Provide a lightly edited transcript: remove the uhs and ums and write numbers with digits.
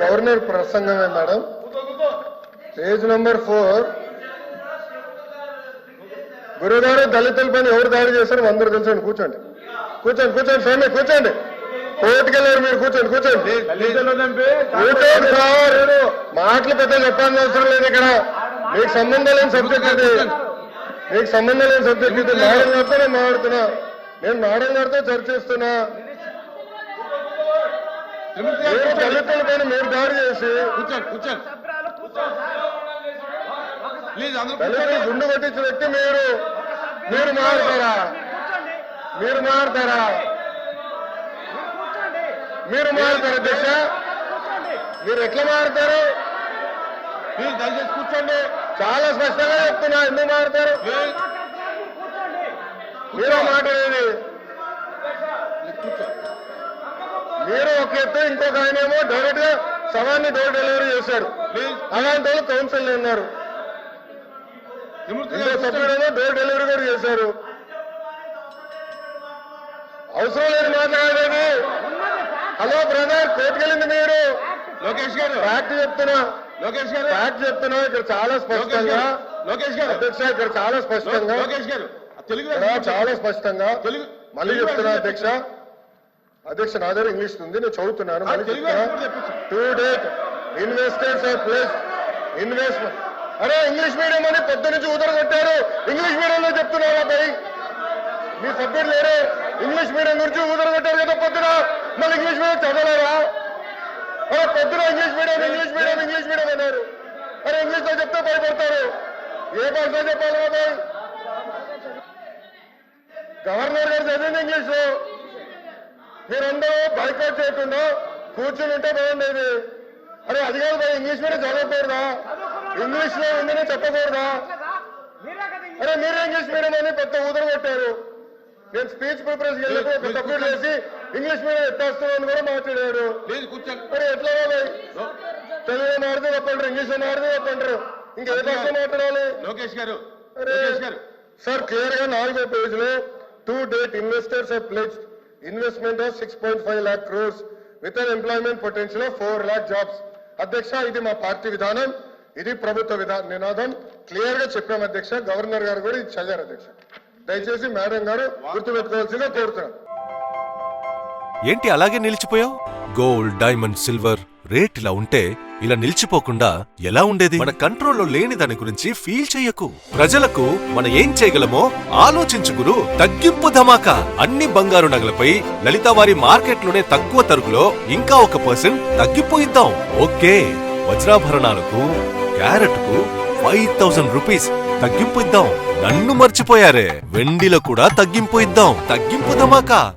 Governor ప్రసంగమే madam. Page number 4. గురుగారు దళితులపైన ఎవరు దాడి చేశారు అందరూ తెలుసండి. కూర్చోండి కూర్చోండి కూర్చోండి స్వామి కూర్చోండి. కోర్టుకెళ్ళారు మీరు కూర్చోండి కూర్చోండి కూర్చోండి సార్. మాటలు పెద్ద చెప్పాల్సిన అవసరం లేదు ఇక్కడ. మీకు సంబంధం లేని సబ్జెక్ట్ ఇది. మీకు సంబంధం లేని సబ్జెక్ట్ ఇది. మేడం గారితో నేను మాట్లాడుతున్నా. నేను మేడం గారితో చర్చిస్తున్నా. దళితుల పైన మీరు దాడి చేసి దళితులు గుండు కొట్టించిన వ్యక్తి మీరు మీరు మారుతారా? మీరు మారుతారా? మీరు మారుతారు అధ్యక్ష? మీరు ఎట్లా మారుతారు? మీరు దయచేసి కూర్చోండి. చాలా స్పష్టంగా చెప్తున్నా. ఎందుకు మారుతారు? మీరు మాట్లాడేది మీరు ఒక ఎత్తు, ఇంకొక ఆయన ఏమో డైరెక్ట్ గా సవాన్ని డోర్ డెలివరీ చేశాడు. అలాంటి వాళ్ళు కౌన్సిల్ ఉన్నారు. ఇంకో సభ్యుడేమో డోర్ డెలివరీ కూడా చేశారు. అవసరం లేదు మాట్లాడేది. హలో బ్రదర్, కోర్టుకెళ్ళింది మీరు. లోకేష్ గారు ఫ్యాక్ట్ చెప్తున్నా. లోకేష్ గారు ఫ్యాక్ట్ చెప్తున్నా. ఇక్కడ చాలా స్పష్టంగా లోకేష్ గారు అధ్యక్ష, ఇక్కడ చాలా స్పష్టంగా లోకేష్ గారు చాలా స్పష్టంగా మళ్ళీ చెప్తున్నా అధ్యక్ష. అధ్యక్ష నా దగ్గర ఇంగ్లీష్ ఉంది, నేను చదువుతున్నాను. To date investors are place investment. అరే ఇంగ్లీష్ మీడియం అని పొద్దు నుంచి కొట్టారు. ఇంగ్లీష్ మీడియంలో చెప్తున్నారా భయ్? మీ సభ్యుడు లేరు. ఇంగ్లీష్ మీడియం గురించి కొట్టారు కదా పొద్దున. మళ్ళీ ఇంగ్లీష్ మీడియం చదవలేరా? అరే పొద్దున English medium English medium English medium అన్నారు. అరే ఇంగ్లీష్ లో చెప్తే భయపడతారు. ఏ భాషలో చెప్పాలి బాబాయ్? గవర్నర్ గారు చదివింది ఇంగ్లీష్ లో. మీరందరూ బైకాట్ చేయకుండా కూర్చుని ఉంటే బాగుండేది. అరే అది కాదు బాయ్, ఇంగ్లీష్ మీడియం చదవకూడదా? ఇంగ్లీష్ లో ఉందని చెప్పకూడదా? అరే మీరే ఇంగ్లీష్ మీడియం అని పెద్ద కొట్టారు. నేను స్పీచ్ ప్రిపరేషన్ వెళ్ళినప్పుడు ఒక సభ్యుడు వేసి ఇంగ్లీష్ మీడియం ఎత్తేస్తామని కూడా మాట్లాడారు. మరి ఎట్లా తెలుగులో మాడితే చెప్పంటారు, ఇంగ్లీష్ లో మాడితే చెప్పంటారు. ఇంకా ఏ భాష మాట్లాడాలి? లోకేష్ గారు సార్ క్లియర్ గా 4వ పేజ్ లో to date investors are pledged investment of 6.5 lakh crores with an employment potential of 4 lakh jobs. అధ్యక్ష ఇది మా పార్టీ విధానం, ఇది ప్రభుత్వ నినాదం. క్లియర్ గా చెప్పాం అధ్యక్ష. గవర్నర్ గారు కూడా ఇది చదివారు అధ్యక్ష. దయచేసి మేడం గారు గుర్తుపెట్టుకోవాల్సిందిగా కోరుతున్నాం. ఏంటి అలాగే నిలిచిపోయావు? గోల్డ్, డైమండ్, సిల్వర్ రేట్ ఇలా ఉంటే ఇలా నిలిచిపోకుండా ఎలా ఉండేది? మన కంట్రోల్లో లేని దాని గురించి ఫీల్ చెయ్యకు. ప్రజలకు మనం ఏం చేయగలమో ఆలోచించు గురు. తగ్గింపు ధమాకా. అన్ని బంగారు నగలపై లలిత వారి మార్కెట్లోనే తక్కువ తరుగులో ఇంకా 1% తగ్గిపోయిద్దాం. ఓకే, వజ్రాభరణాలకు క్యారెట్ కు 5000 రూపీస్ తగ్గింపు ఇద్దాం. నన్ను మర్చిపోయారే, వెండిలో కూడా తగ్గింపు ఇద్దాం. తగ్గింపు ధమాకా.